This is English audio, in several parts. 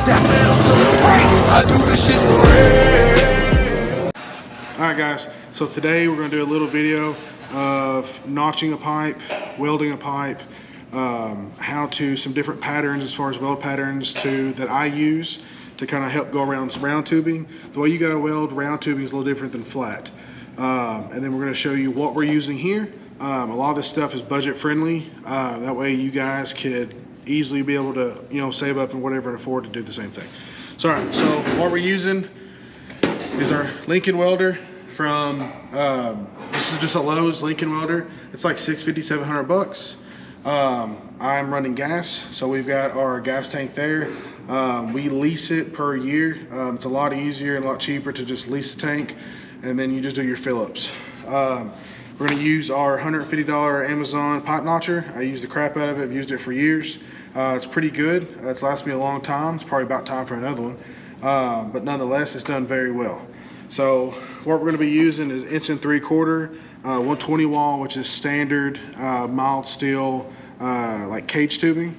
Step out to the race. I do this shit for real. Alright guys, so today we're going to do a little video of notching a pipe, welding a pipe, some different patterns as far as weld patterns that I use to kind of help go around round tubing. The way you got to weld round tubing is a little different than flat. And then we're going to show you what we're using here. A lot of this stuff is budget friendly. That way you guys could easily be able to, save up and whatever and afford to do the same thing. So, all right, so what we're using is our Lincoln welder from, this is just a Lowe's Lincoln welder. It's like $650, $700. I'm running gas, so we've got our gas tank there. We lease it per year. It's a lot easier and a lot cheaper to just lease the tank, and then you just do your fill-ups. We're gonna use our $150 Amazon pipe notcher. I use the crap out of it. I've used it for years. It's pretty good. It's lasted me a long time. It's probably about time for another one. But nonetheless, it's done very well. So what we're gonna be using is 1 3/4 inch, 120 wall, which is standard mild steel, like cage tubing.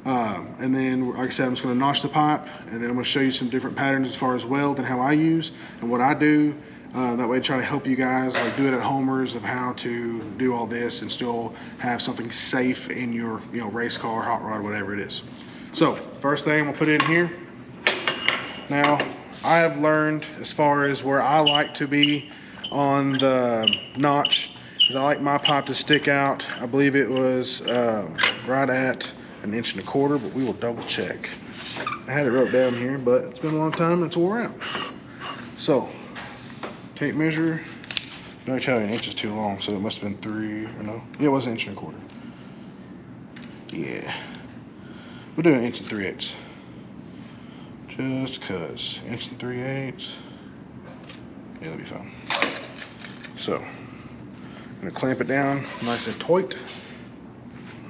And then, like I said, I'm just gonna notch the pipe, and then I'm gonna show you some different patterns as far as weld and how I use and what I do. That way, try to help you guys like do it at homers of how to do all this and still have something safe in your race car, hot rod, whatever it is. So first thing, I'm gonna put it in here. Now I have learned as far as where I like to be on the notch is I like my pipe to stick out. I believe it was right at 1 1/4 inch, but we will double check. I had it wrote down here, but it's been a long time and it's wore out. So tape measure, no, tell you 1 inch is too long, so it must have been 3, or no, yeah, it was 1 1/4 inch. Yeah, we'll do 1 3/8 inch. Just cause 1 3/8 inch. Yeah, that'll be fine. So I'm gonna clamp it down nice and tight.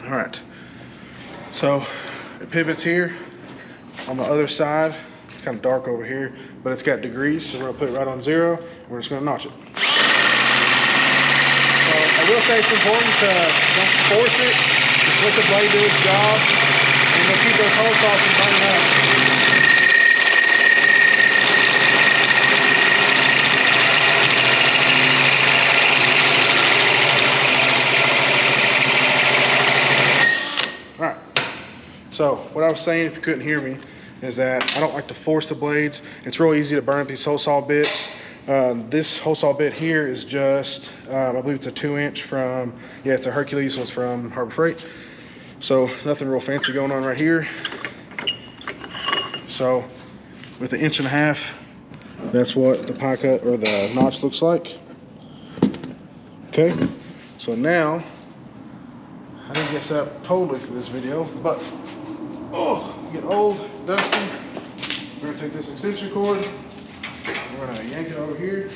All right, so it pivots here on the other side. It's kind of dark over here, but it's got degrees, so we're gonna put it right on 0, and we're just gonna notch it. So I will say it's important to don't force it, just let the blade do its job, and you'll keep those holes off and burning up. All right, so what I was saying, if you couldn't hear me, is that I don't like to force the blades. It's real easy to burn up these hole saw bits. This hole saw bit here is just, I believe it's a 2 inch from, yeah, it's a Hercules, so it's from Harbor Freight. So nothing real fancy going on right here. So with 1.5 inch, that's what the pie cut or the notch looks like. Okay, so now, I didn't get set up totally for this video, but get old, dusty. We're gonna take this extension cord, we're gonna yank it over here.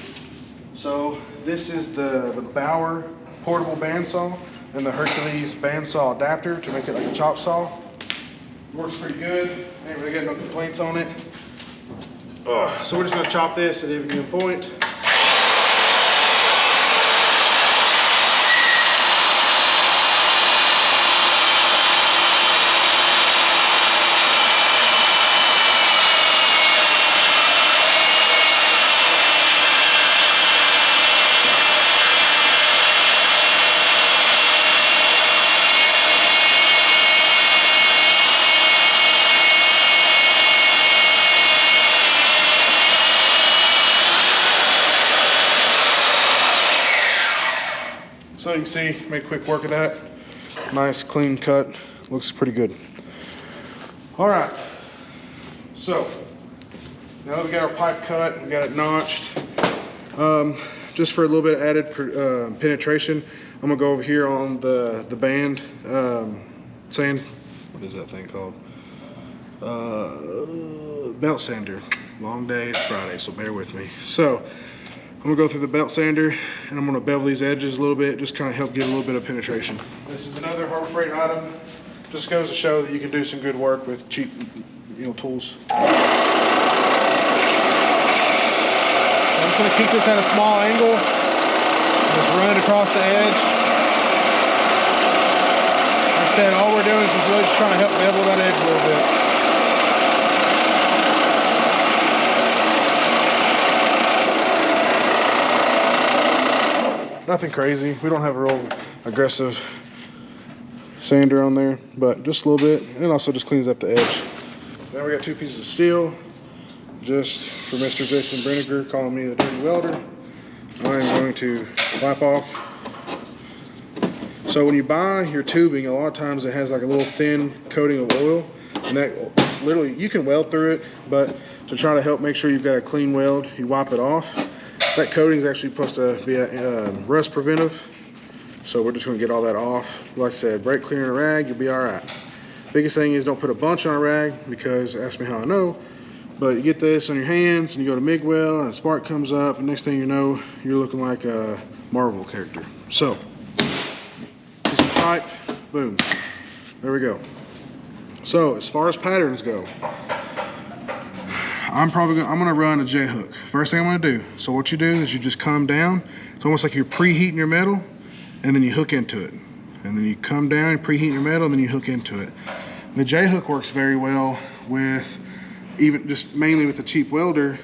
So this is the Bauer portable bandsaw and the Hercules bandsaw adapter to make it like a chop saw. Works pretty good, ain't really got no complaints on it. So we're just gonna chop this at any given point. So you can see, make quick work of that. Nice clean cut, looks pretty good. All right, so now that we got our pipe cut, we got it notched. Just for a little bit of added penetration, I'm gonna go over here on the band sand. What is that thing called? Belt sander. Long day, it's Friday, so bear with me. So I'm gonna go through the belt sander and I'm gonna bevel these edges a little bit, just kind of help get a little bit of penetration. This is another Harbor Freight item. Just goes to show that you can do some good work with cheap, tools. So I'm just gonna keep this at a small angle. Just run it across the edge. Like I said, all we're doing is just really just trying to help bevel that edge a little bit. Nothing crazy. We don't have a real aggressive sander on there, but just a little bit. And it also just cleans up the edge. Now we got 2 pieces of steel, just for Mr. Jason Brenniger calling me the dirty welder. I'm going to wipe off. So when you buy your tubing, a lot of times it has like a little thin coating of oil, and it's literally, you can weld through it, but to try to help make sure you've got a clean weld, you wipe it off. That coating is actually supposed to be a rust preventive, so we're just going to get all that off. Like I said, brake cleaner and a rag, you'll be all right. Biggest thing is don't put a bunch on a rag, because ask me how I know, but you get this on your hands and you go to MIG weld and a spark comes up, and next thing you know, you're looking like a Marvel character. So piece of pipe, boom, there we go. So as far as patterns go, I'm gonna run a J hook. First thing I'm gonna do, so what you do is you just come down. It's almost like you're preheating your metal, and then you hook into it. And then you come down, you preheat your metal, and then you hook into it. The J hook works very well with, even just mainly with the cheap welder,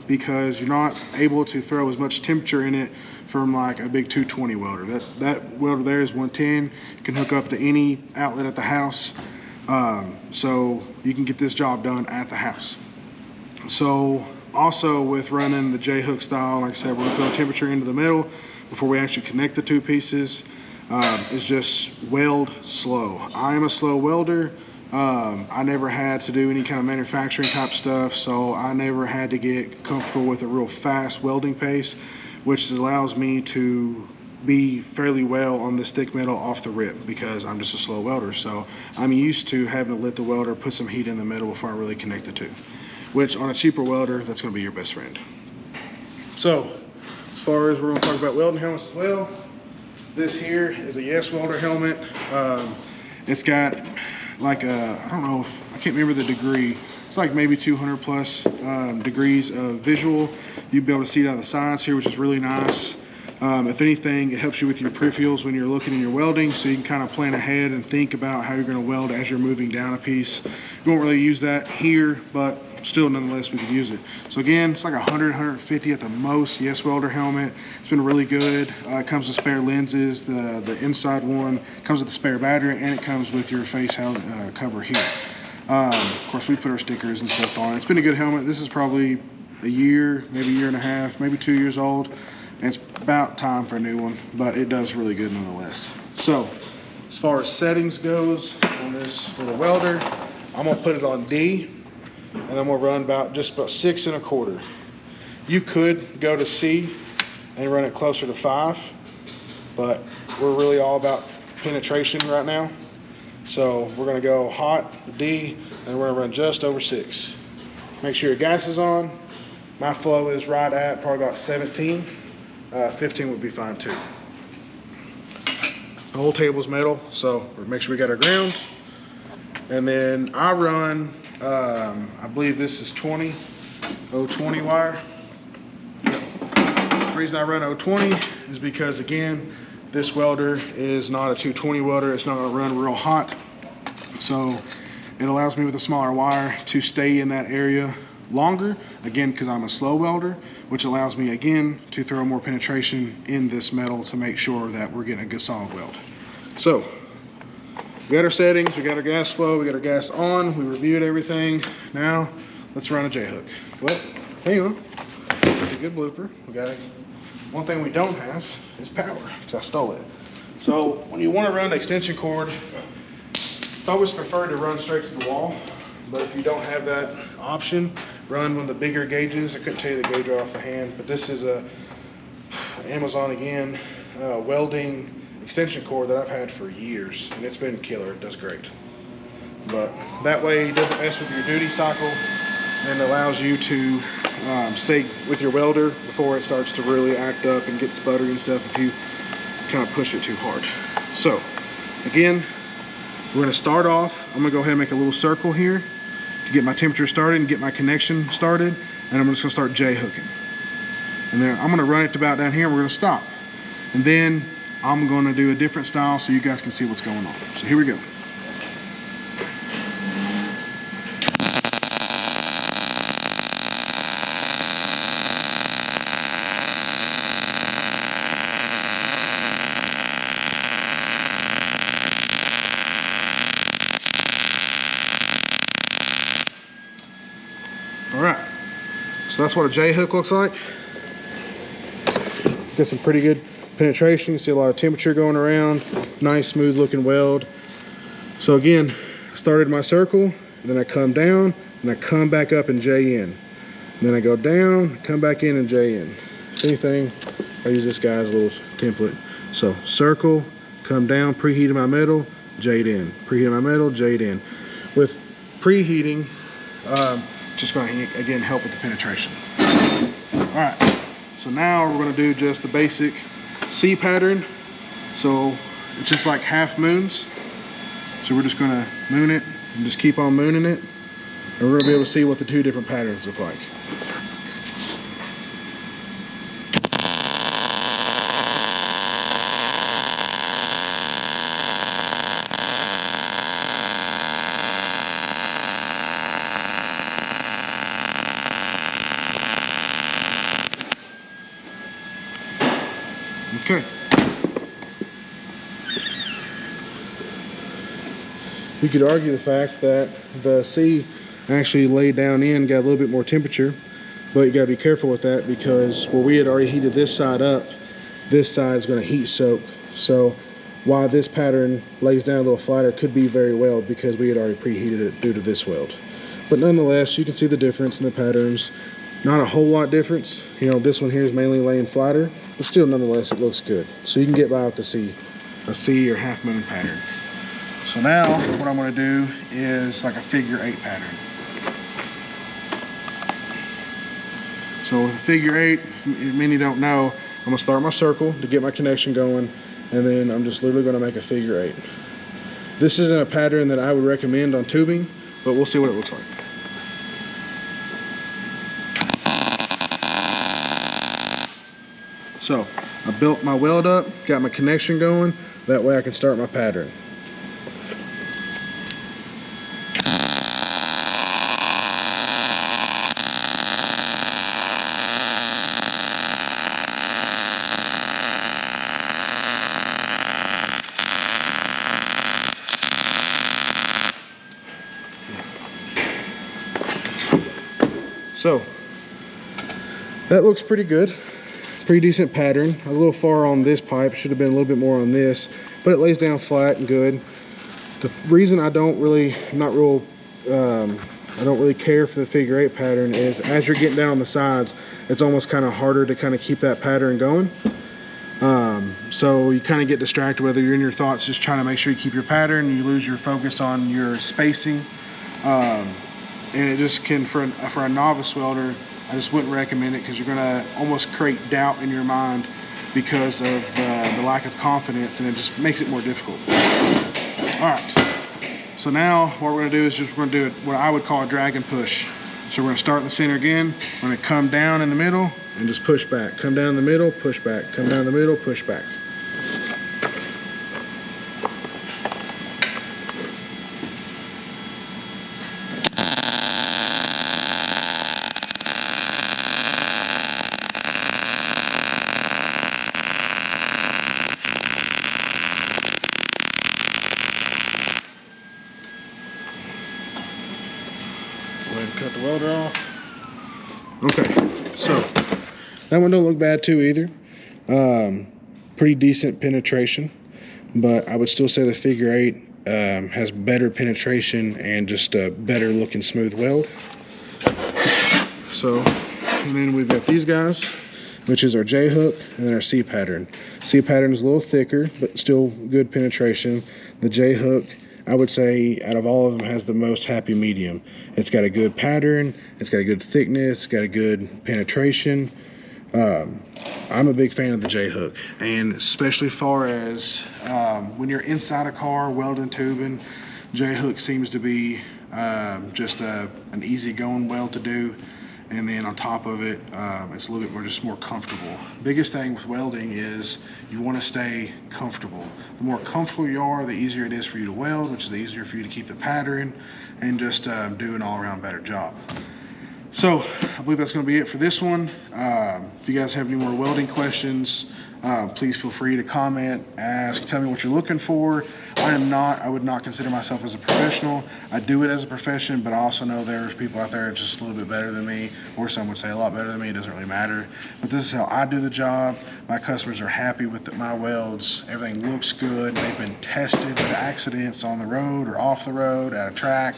because you're not able to throw as much temperature in it from like a big 220 welder. That welder there is 110. You can hook up to any outlet at the house. So you can get this job done at the house. So also with running the J hook style, like I said, we're gonna throw temperature into the metal before we actually connect the 2 pieces. It's just weld slow. I am a slow welder. I never had to do any kind of manufacturing type stuff, so I never had to get comfortable with a real fast welding pace, which allows me to be fairly well on this thick metal off the rip, because I'm just a slow welder. So I'm used to having to let the welder put some heat in the metal before I really connect the 2, which on a cheaper welder, that's gonna be your best friend. So as far as we're gonna talk about welding helmets as well, this here is a Yes Welder helmet. It's got like a, I don't know, I can't remember the degree. It's like maybe 200 plus degrees of visual. You'll be able to see it out of the sides here, which is really nice. If anything, it helps you with your peripherals when you're looking in your welding, so you can kind of plan ahead and think about how you're going to weld as you're moving down a piece. You won't really use that here, but still nonetheless we could use it. So again, it's like 100, 150 at the most Yes Welder helmet. It's been really good. It comes with spare lenses. The inside one comes with the spare battery, and it comes with your face cover here. Of course, we put our stickers and stuff on. It's been a good helmet. This is probably a year, maybe a year and a half, maybe 2 years old. And it's about time for a new one, but it does really good nonetheless. So as far as settings goes on this little welder, I'm gonna put it on D, and I'm gonna run just about 6 1/4. You could go to C and run it closer to 5, but we're really all about penetration right now. So we're gonna go hot, D, and we're gonna run just over 6. Make sure your gas is on. My flow is right at probably about 17. 15 would be fine too. The whole table's metal, so make sure we got our ground. And then I run, I believe this is 020 wire. The reason I run 020 is because, again, this welder is not a 220 welder. It's not gonna run real hot. So it allows me with a smaller wire to stay in that area longer, again, because I'm a slow welder, which allows me, again, to throw more penetration in this metal to make sure that we're getting a good solid weld. So we got our settings, we got our gas flow, we got our gas on, we reviewed everything. Now let's run a J hook. Well, hang on, a good blooper. We got it. One thing we don't have is power, because I stole it. So when you want to run an extension cord, it's always preferred to run straight to the wall. But if you don't have that option, run one of the bigger gauges. I couldn't tell you the gauge right off the hand, but this is a Amazon, again, welding extension cord that I've had for years, and it's been killer. It does great. But that way it doesn't mess with your duty cycle, and allows you to stay with your welder before it starts to really act up and get sputtery and stuff if you kind of push it too hard. So again, we're going to start off. I'm going to go ahead and make a little circle here to get my temperature started and get my connection started, and I'm just going to start J hooking. And then I'm going to run it to about down here, and we're going to stop. And then I'm going to do a different style so you guys can see what's going on. So here we go. So that's what a J hook looks like. Get some pretty good penetration. You see a lot of temperature going around. Nice smooth looking weld. So again, I started my circle, and then I come down, and I come back up and J in. And then I go down, come back in and J in. If anything, I use this guy's little template. So circle, come down, preheating my metal, J'd in. Preheating my metal, J'd in. With preheating, just going to again help with the penetration. All right, so now we're going to do just the basic C pattern. So it's just like half moons. So we're just going to moon it and just keep on mooning it, and we're going to be able to see what the two different patterns look like. Okay. You could argue the fact that the C actually laid down in, got a little bit more temperature, but you gotta be careful with that because where we had already heated this side up, this side is gonna heat soak. So while this pattern lays down a little flatter, it could be very weld because we had already preheated it due to this weld. But nonetheless, you can see the difference in the patterns. Not a whole lot difference. You know, this one here is mainly laying flatter, but still nonetheless it looks good. So you can get by with a C or half moon pattern. So now what I'm going to do is like a figure 8 pattern. So with a figure 8, many don't know, I'm going to start my circle to get my connection going, and then I'm just literally going to make a figure 8. This isn't a pattern that I would recommend on tubing, but we'll see what it looks like. So I built my weld up, got my connection going, that way I can start my pattern. So that looks pretty good. Pretty decent pattern. I was a little far on this pipe, should have been a little bit more on this, but it lays down flat and good. The reason I don't really care for the figure 8 pattern is as you're getting down on the sides, it's almost kind of harder to kind of keep that pattern going. So you kind of get distracted, whether you're in your thoughts just trying to make sure you keep your pattern, you lose your focus on your spacing, and it just can, for a novice welder, I just wouldn't recommend it because you're going to almost create doubt in your mind because of the lack of confidence, and it just makes it more difficult. All right, so now what we're going to do is we're going to do what I would call a drag and push. So we're going to start in the center again. We're going to come down in the middle and just push back. Come down in the middle, push back. Come down in the middle, push back. Go ahead and cut the welder off. Okay, so that one don't look bad too either. Pretty decent penetration, but I would still say the figure 8 has better penetration and just a better looking smooth weld. So, and then we've got these guys, which is our J hook and then our C pattern. C pattern is a little thicker, but still good penetration. The J hook, I would say out of all of them, has the most happy medium. It's got a good pattern, it's got a good thickness, it's got a good penetration. I'm a big fan of the J hook, and especially far as when you're inside a car welding tubing, J hook seems to be just an easy going weld to do. And then on top of it, it's a little bit more comfortable. Biggest thing with welding is you want to stay comfortable. The more comfortable you are, the easier it is for you to weld, which is the easier for you to keep the pattern and just do an all-around better job. So I believe that's going to be it for this one. If you guys have any more welding questions, please feel free to comment, ask, tell me what you're looking for. I would not consider myself as a professional. I do it as a profession, but I also know there's people out there just a little bit better than me, or some would say a lot better than me. It doesn't really matter. But this is how I do the job. My customers are happy with my welds. Everything looks good. They've been tested with accidents on the road or off the road at a track.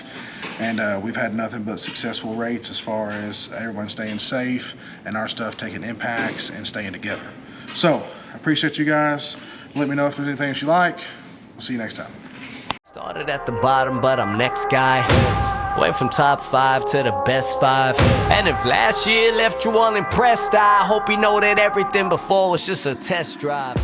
And we've had nothing but successful rates as far as everyone staying safe and our stuff taking impacts and staying together. So I appreciate you guys. Let me know if there's anything else you like. We'll see you next time. Started at the bottom, but I'm next guy. Went from top 5 to the best 5. And if last year left you unimpressed, I hope you know that everything before was just a test drive.